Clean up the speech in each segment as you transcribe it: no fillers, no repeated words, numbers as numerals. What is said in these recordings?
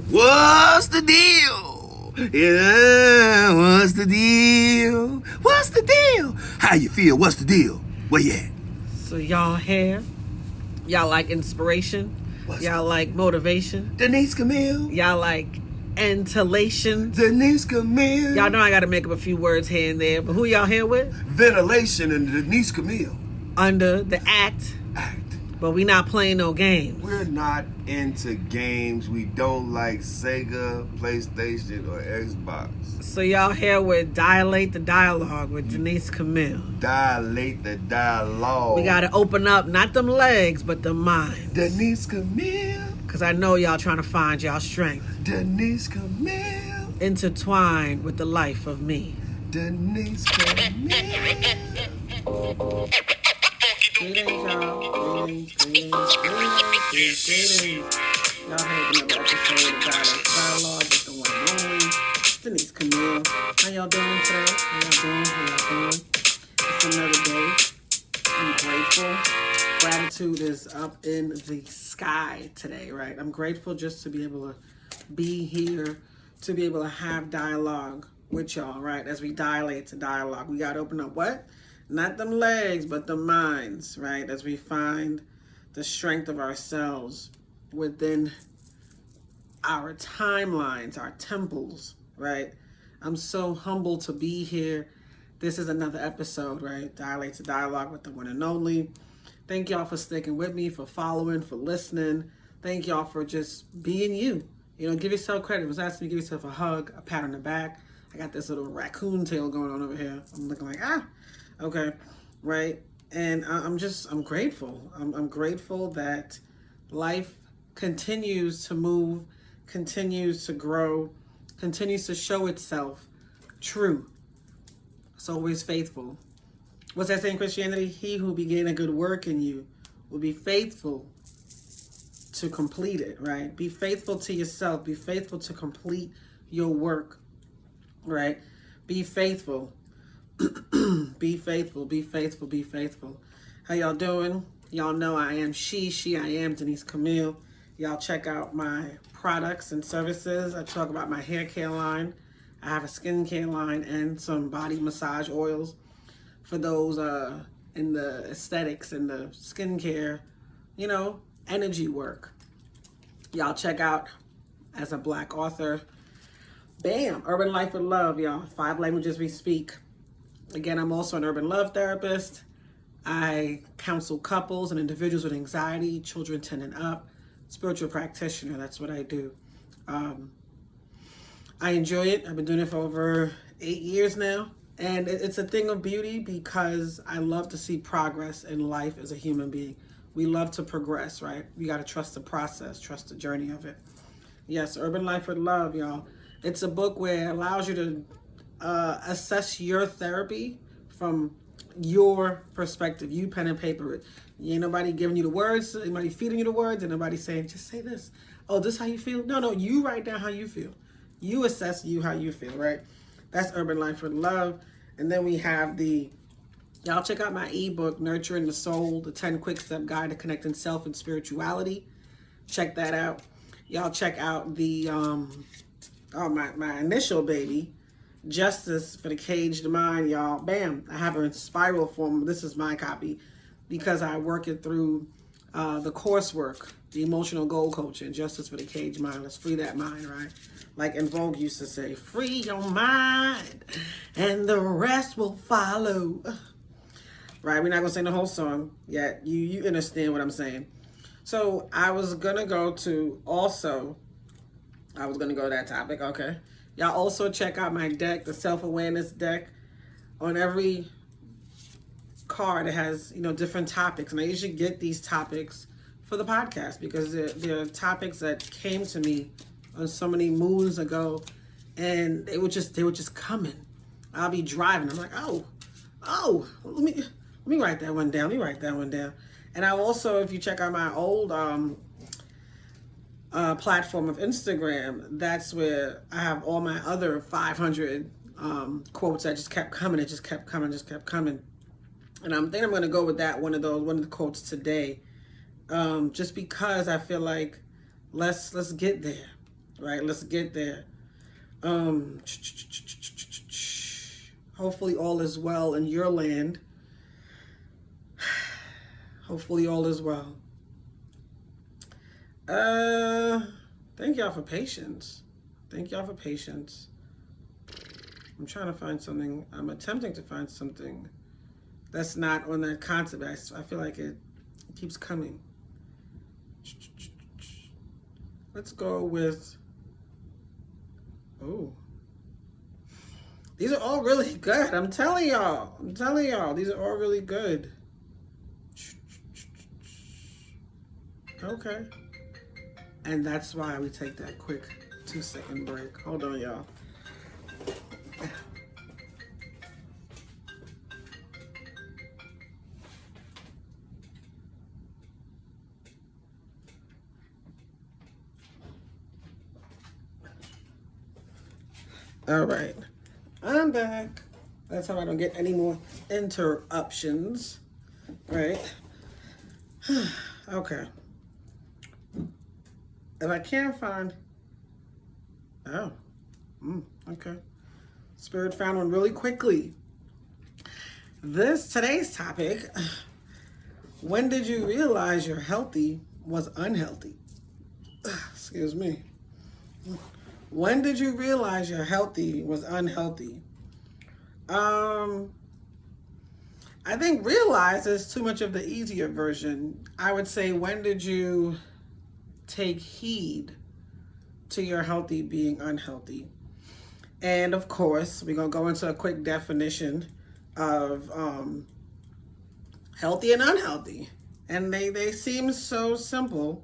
What's the deal? Yeah, what's the deal? What's the deal? How you feel? What's the deal? Where you at? So y'all here? Y'all like inspiration? Y'all like motivation? Denise Camille? Y'all like ventilation? Denise Camille? Y'all know I gotta make up a few words here and there, but who y'all here with? Ventilation and Denise Camille. Under the act. But we not playing no games. We're not into games. We don't like Sega, PlayStation, or Xbox. So y'all here with Dilate the Dialogue with Denise Camille. Dilate the dialogue. We gotta open up, not them legs, but the mind. Denise Camille. Cause I know y'all trying to find y'all strength. Denise Camille. Intertwined with the life of me. Denise Camille. Greetings, y'all. Greetings. Y'all heard another episode of Dialogue with the one and only Denise Camille. How y'all doing today? How y'all doing? It's another day. I'm grateful. Gratitude is up in the sky today, right? I'm grateful just to be able to be here, to be able to have dialogue with y'all, right? As we dilate to dialogue, we got to open up what? Not them legs, but the minds, right? As we find the strength of ourselves within our timelines, our temples, right? I'm so humbled to be here. This is another episode, right? Dilate to Dialogue with the one and only. Thank y'all for sticking with me, for following, for listening. Thank y'all for just being you. You know, give yourself credit. It was asking me to give yourself a hug, a pat on the back. I got this little raccoon tail going on over here. I'm looking like, okay, right? And I'm grateful. I'm grateful that life continues to move, continues to grow, continues to show itself true. It's always faithful. What's that saying in Christianity? He who began a good work in you will be faithful to complete it, right? Be faithful to yourself. Be faithful to complete your work, right? Be faithful. Be faithful. How y'all doing? Y'all know I am I am Denise Camille. Y'all check out my products and services. I talk about my hair care line. I have a skincare line and some body massage oils for those in the aesthetics and the skincare, energy work. Y'all check out as a Black author. Bam! Urban Life with Love, y'all. 5 languages we speak. Again, I'm also an urban love therapist. I counsel couples and individuals with anxiety, children 10 and up. Spiritual practitioner, that's what I do. I enjoy it. I've been doing it for over 8 years now. And it's a thing of beauty because I love to see progress in life as a human being. We love to progress, right? You got to trust the process, trust the journey of it. Yes, Urban Life with Love, y'all. It's a book where it allows you to assess your therapy from your perspective. You pen and paper it. Ain't nobody giving you the words, anybody feeding you the words, and nobody saying, just say this. Oh, this how you feel? No, you write down how you feel. You assess how you feel, right? That's Urban Life with Love. And then we have y'all check out my ebook, Nurturing the Soul, the 10 Quick Step Guide to Connecting Self and Spirituality. Check that out. Y'all check out the, my initial baby, Justice for the Caged Mind, y'all. Bam, I have her in spiral form. This is my copy because I work it through the coursework, the emotional goal coaching, Justice for the Caged Mind. Let's free that mind, right? Like En Vogue used to say, free your mind and the rest will follow. Right, we're not going to sing the whole song yet. You understand what I'm saying. So I was going to go to that topic, okay. Y'all also check out my deck, the self-awareness deck. On every card, it has, different topics. And I usually get these topics for the podcast because they're topics that came to me on so many moons ago. And they were just coming. I'll be driving. I'm like, oh, let me write that one down. And I also, if you check out my old platform of Instagram, that's where I have all my other 500 quotes that just kept coming. It just kept coming. And I'm thinking I'm going to go with one of the quotes today, just because I feel like let's get there. right? Let's get there. Hopefully all is well in your land. Hopefully all is well. Thank y'all for patience. Thank y'all for patience. I'm trying to find something. I'm attempting to find something that's not on that concept. I feel like it keeps coming. Let's go with, oh, these are all really good. I'm telling y'all, these are all really good. Okay. And that's why we take that quick 2-second break. Hold on, y'all. All right, I'm back. That's how I don't get any more interruptions, right? Okay. If I can't find, okay. Spirit found one really quickly. Today's topic, when did you realize your healthy was unhealthy? Excuse me. When did you realize your healthy was unhealthy? I think realize is too much of the easier version. I would say, when did you take heed to your healthy being unhealthy? And of course, we're going to go into a quick definition of healthy and unhealthy. And they seem so simple,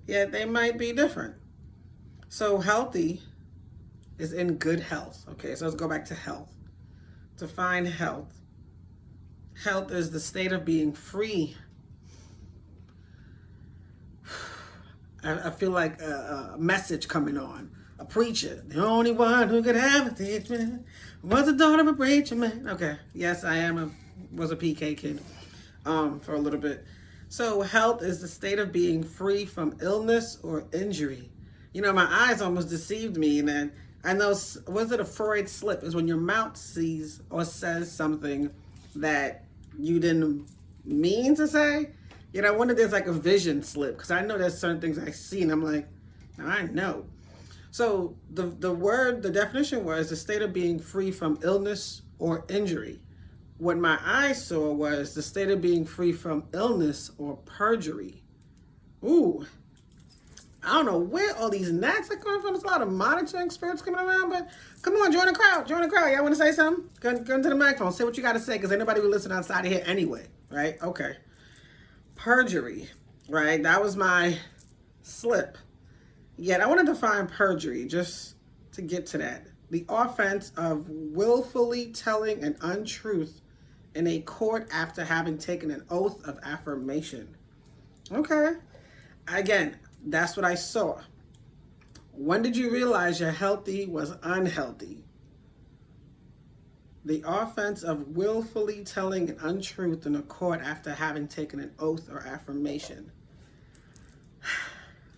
yet they might be different. So healthy is in good health. Okay, so let's go back to health. Define health. Health is the state of being free. I feel like a message coming on. A preacher. The only one who could have a teacher was the daughter of a preacher man. Okay, yes, I was a PK kid for a little bit. So health is the state of being free from illness or injury. You know, my eyes almost deceived me, and then I know, was it a Freud slip? Is when your mouth sees or says something that you didn't mean to say. You know, I wonder if there's like a vision slip, because I know there's certain things I see, and I'm like, I know. So the definition was the state of being free from illness or injury. What my eyes saw was the state of being free from illness or perjury. Ooh. I don't know where all these gnats are coming from. There's a lot of monitoring spirits coming around, but come on, join the crowd. Y'all want to say something? Go into the microphone. Say what you got to say, because ain't nobody will listen outside of here anyway, right? Okay. Perjury, right? That was my slip. Yet I want to define perjury just to get to that. The offense of willfully telling an untruth in a court after having taken an oath of affirmation. Okay. Again, that's what I saw. When did you realize your healthy was unhealthy? The offense of willfully telling an untruth in a court after having taken an oath or affirmation.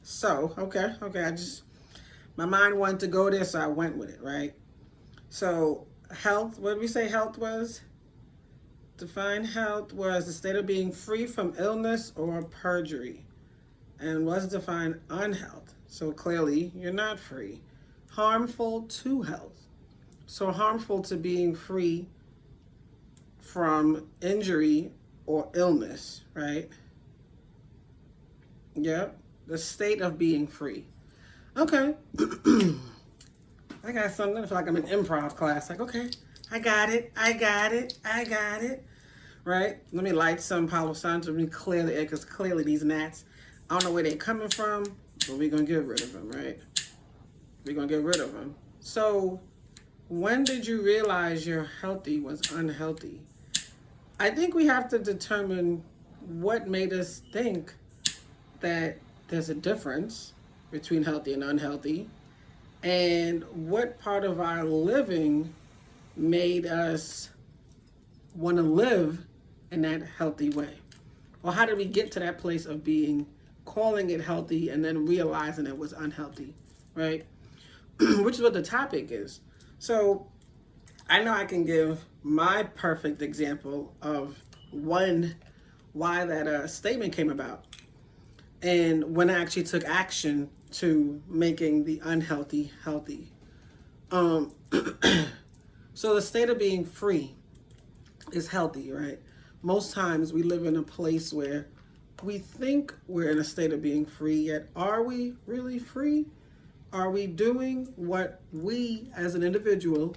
So, okay, my mind wanted to go there, so I went with it, right? So, health, what did we say health was? Define health was the state of being free from illness or perjury. And was defined unhealth. So clearly, you're not free. Harmful to health. So harmful to being free from injury or illness, right? Yep. The state of being free. Okay. I got something. I feel like I'm in improv class. Like, okay, I got it. Right? Let me light some Palo Santo. Let me clear the air, because clearly these gnats, I don't know where they're coming from, but we're going to get rid of them, right? We're going to get rid of them. So, when did you realize your healthy was unhealthy? I think we have to determine what made us think that there's a difference between healthy and unhealthy, and what part of our living made us want to live in that healthy way. Or how did we get to that place of calling it healthy and then realizing it was unhealthy? right? Which is what the topic is. So I know I can give my perfect example of why that statement came about, and when I actually took action to making the unhealthy healthy. Um, so the state of being free is healthy, right? Most times we live in a place where we think we're in a state of being free, yet are we really free? Are we doing what we as an individual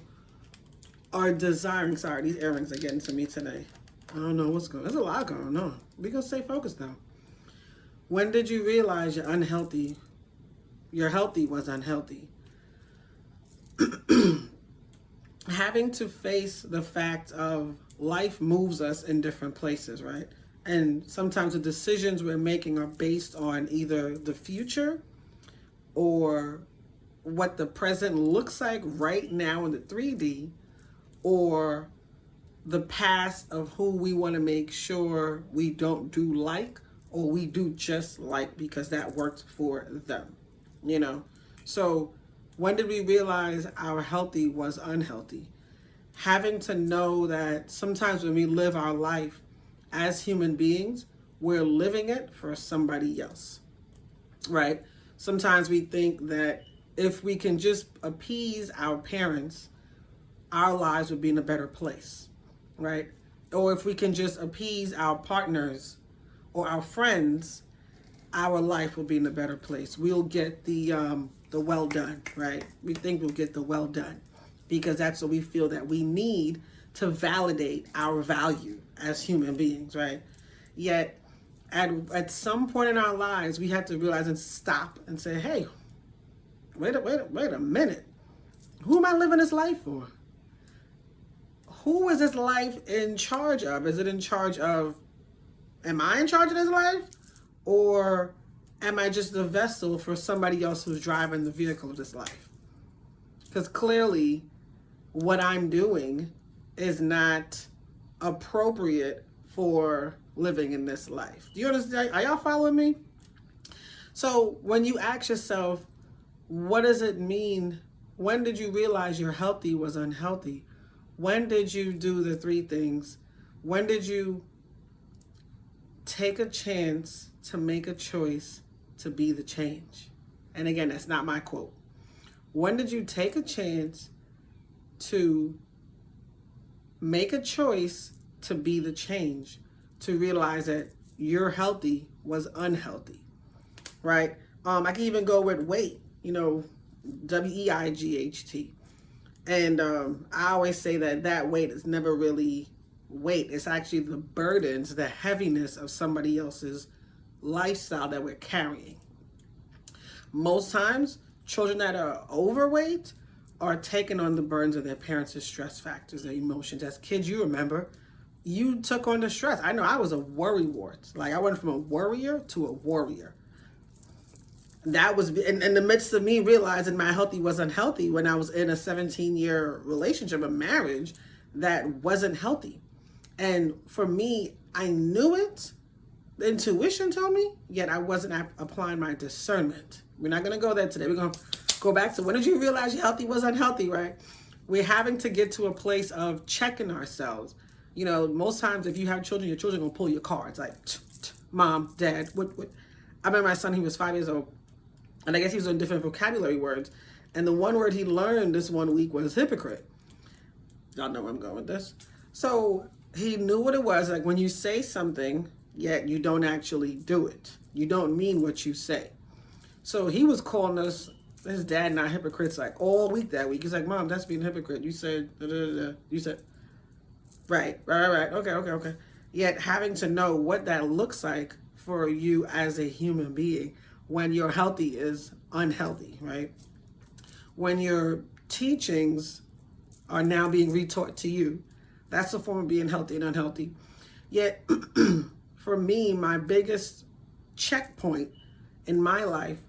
are desiring? Sorry, these earrings are getting to me today. I don't know what's going on. There's a lot going on. We're going to stay focused though. When did you realize your healthy was unhealthy? Having to face the fact of life moves us in different places, right? And sometimes the decisions we're making are based on either the future or what the present looks like right now in the 3D, or the past of who we want to make sure we don't do like, or we do just like because that worked for them, you know? So when did we realize our healthy was unhealthy? Having to know that sometimes when we live our life as human beings, we're living it for somebody else, right? Sometimes we think that if we can just appease our parents, our lives would be in a better place, right? Or if we can just appease our partners or our friends, our life will be in a better place. We'll get the well done, right? We think we'll get the well done because that's what we feel that we need to validate our value as human beings, right? Yet at some point in our lives, we have to realize and stop and say, hey, wait a minute. Who am I living this life for? Who is this life in charge of? Is it in charge of, am I in charge of this life? Or am I just the vessel for somebody else who's driving the vehicle of this life? Because clearly what I'm doing is not appropriate for living in this life. Do you understand? Are y'all following me? So when you ask yourself, what does it mean? When did you realize your healthy was unhealthy? When did you do the three things? When did you take a chance to make a choice to be the change? And again, that's not my quote. When did you take a chance to make a choice to be the change, to realize that your healthy was unhealthy, right? I can even go with weight, WEIGHT. And I always say that weight is never really weight. It's actually the burdens, the heaviness of somebody else's lifestyle that we're carrying. Most times, children that are overweight are taking on the burdens of their parents' stress factors, their emotions. As kids, you remember, you took on the stress. I know I was a worrywart. Like I went from a worrier to a warrior. That was in the midst of me realizing my healthy was unhealthy when I was in a 17-year relationship, a marriage that wasn't healthy. And for me, I knew it. The intuition told me, yet I wasn't applying my discernment. We're not going to go there today. We're going to go back to when did you realize your healthy was unhealthy, right? We're having to get to a place of checking ourselves. Most times if you have children, your children are going to pull your cards like, mom, dad, what? I remember my son, he was 5 years old. And I guess he was on different vocabulary words. And the one word he learned this 1 week was hypocrite. Y'all know where I'm going with this. So he knew what it was. Like when you say something, yet you don't actually do it. You don't mean what you say. So he was calling us, his dad and I, hypocrites like all week that week. He's like, Mom, that's being a hypocrite. You said, you said, right. Okay. Yet having to know what that looks like for you as a human being when your healthy is unhealthy, right? When your teachings are now being retaught to you, that's a form of being healthy and unhealthy. Yet, for me, my biggest checkpoint in my life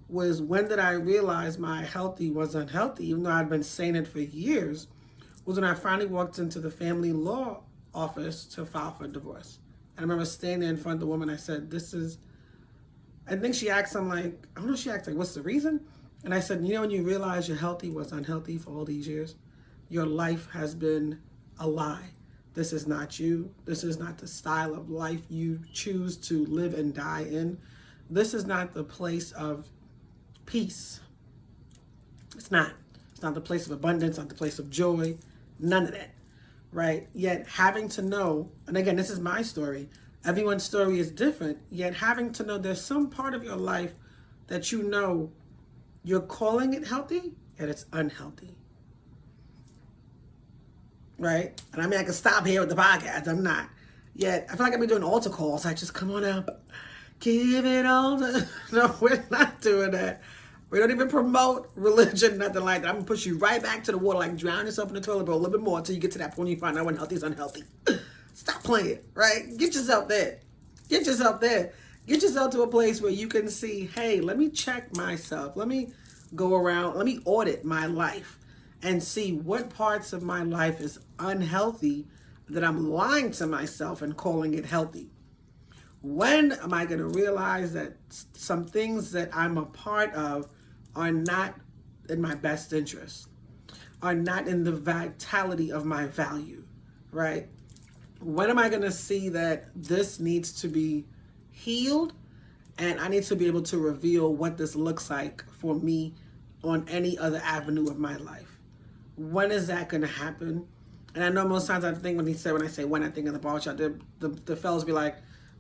was when did I realize my healthy was unhealthy, even though I'd been saying it for years, was when I finally walked into the family law office to file for divorce. And I remember standing there in front of the woman, I said, I think she asked, she asked, what's the reason? And I said, you know, when you realize you're healthy was unhealthy for all these years, your life has been a lie. This is not you. This is not the style of life you choose to live and die in. This is not the place of peace. It's not. It's not the place of abundance, not the place of joy, none of that, right? Yet having to know, and again, this is my story. Everyone's story is different, yet having to know there's some part of your life that you know you're calling it healthy, yet it's unhealthy. Right? And I mean, I can stop here with the podcast. I'm not. Yet, I feel like I've been doing altar calls. I just come on up, give it all to... No, we're not doing that. We don't even promote religion, nothing like that. I'm going to push you right back to the water, like drown yourself in the toilet bowl a little bit more until you get to that point you find out when healthy is unhealthy. Stop playing, right? Get yourself there. Get yourself there. Get yourself to a place where you can see, hey, let me check myself. Let me go around. Let me audit my life and see what parts of my life is unhealthy that I'm lying to myself and calling it healthy. When am I going to realize that some things that I'm a part of are not in my best interest, are not in the vitality of my value, right? When am I going to see that this needs to be healed and I need to be able to reveal what this looks like for me on any other avenue of my life? When is that going to happen? And I know most times I think when I say when, I think in the barbershop, the fellas be like,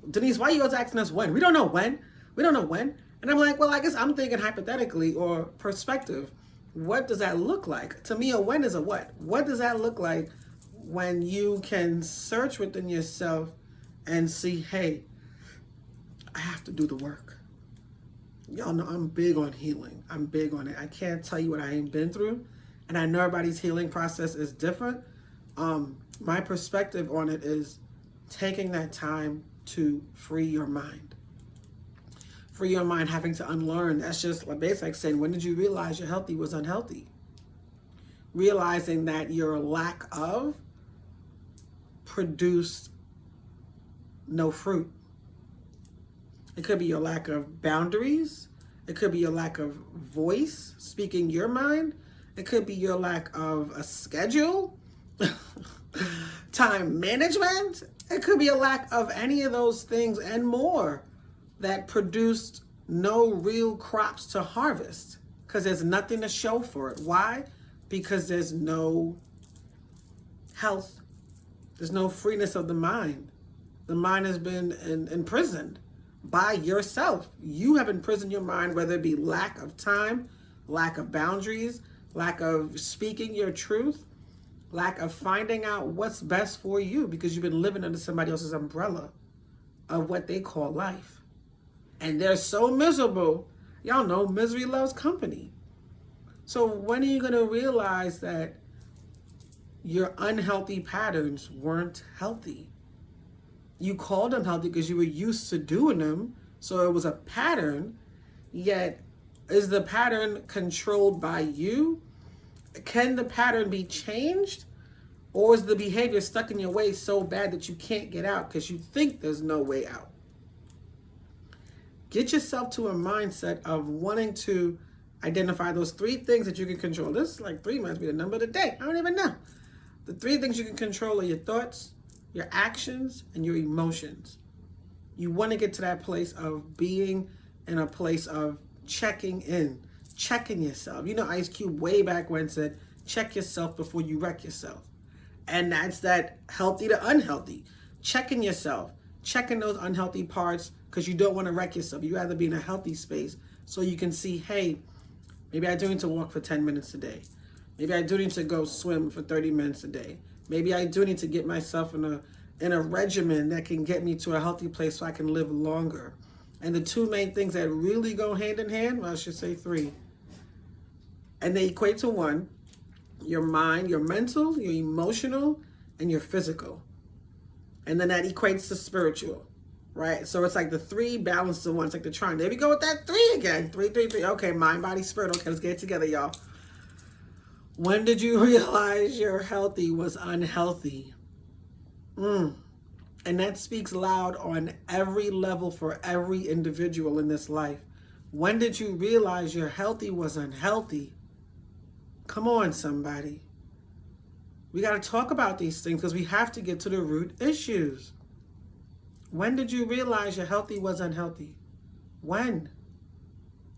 Denise, why are you always asking us when? We don't know when. We don't know when. And I'm like, well, I guess I'm thinking hypothetically or perspective. What does that look like? To me, a when is a what. What does that look like when you can search within yourself and see, hey, I have to do the work. Y'all know I'm big on healing. I'm big on it. I can't tell you what I ain't been through. And I know everybody's healing process is different. My perspective on it is taking that time to free your mind. Free your mind, having to unlearn. That's just basically like saying, when did you realize your healthy was unhealthy? Realizing that your lack of produced no fruit. It could be your lack of boundaries. It could be your lack of voice, speaking your mind. It could be your lack of a schedule, time management. It could be a lack of any of those things and more that produced no real crops to harvest because there's nothing to show for it. Why? Because there's no health. There's no freeness of the mind. The mind has been imprisoned by yourself. You have imprisoned your mind, whether it be lack of time, lack of boundaries, lack of speaking your truth, lack of finding out what's best for you because you've been living under somebody else's umbrella of what they call life. And they're so miserable. Y'all know misery loves company. So when are you going to realize that your unhealthy patterns weren't healthy? You called them healthy because you were used to doing them. So it was a pattern, yet is the pattern controlled by you? Can the pattern be changed? Or is the behavior stuck in your way so bad that you can't get out because you think there's no way out? Get yourself to a mindset of wanting to identify those 3 things that you can control. This like 3 must be the number of the day. I don't even know. The 3 things you can control are your thoughts, your actions, and your emotions. You want to get to that place of being in a place of checking in, checking yourself. You know, Ice Cube way back when said, check yourself before you wreck yourself. And that's that healthy to unhealthy. Checking yourself, checking those unhealthy parts because you don't want to wreck yourself. You rather be in a healthy space so you can see, hey, maybe I do need to walk for 10 minutes a day. Maybe I do need to go swim for 30 minutes a day. Maybe I do need to get myself in a regimen that can get me to a healthy place so I can live longer. And the 2 main things that really go hand in hand, well, I should say 3, and they equate to 1, your mind, your mental, your emotional, and your physical. And then that equates to spiritual, right? So it's like the 3 balanced to 1. It's like the triangle. There we go with that 3 again. 3, 3, 3. Okay, mind, body, spirit. Okay, let's get it together, y'all. When did you realize your healthy was unhealthy? And that speaks loud on every level for every individual in this life. When did you realize your healthy was unhealthy? Come on, somebody. We got to talk about these things because we have to get to the root issues. When did you realize your healthy was unhealthy? When?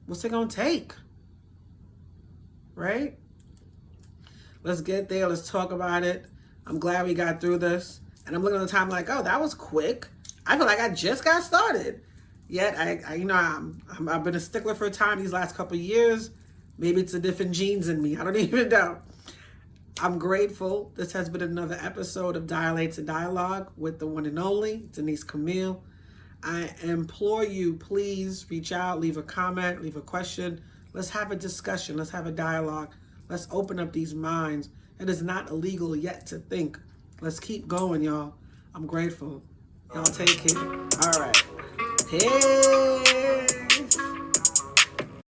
What's it going to take? Right? Let's get there. Let's talk about it. I'm glad we got through this. And I'm looking at the time like, oh, that was quick. I feel like I just got started. Yet, I've been a stickler for time these last couple of years. Maybe it's the different genes in me. I don't even know. I'm grateful. This has been another episode of Dialates and Dialogue with the one and only Denise Camille. I implore you, please reach out, leave a comment, leave a question. Let's have a discussion. Let's have a dialogue. Let's open up these minds. It is not illegal yet to think. Let's keep going, y'all. I'm grateful. Y'all take care. All right. Hey.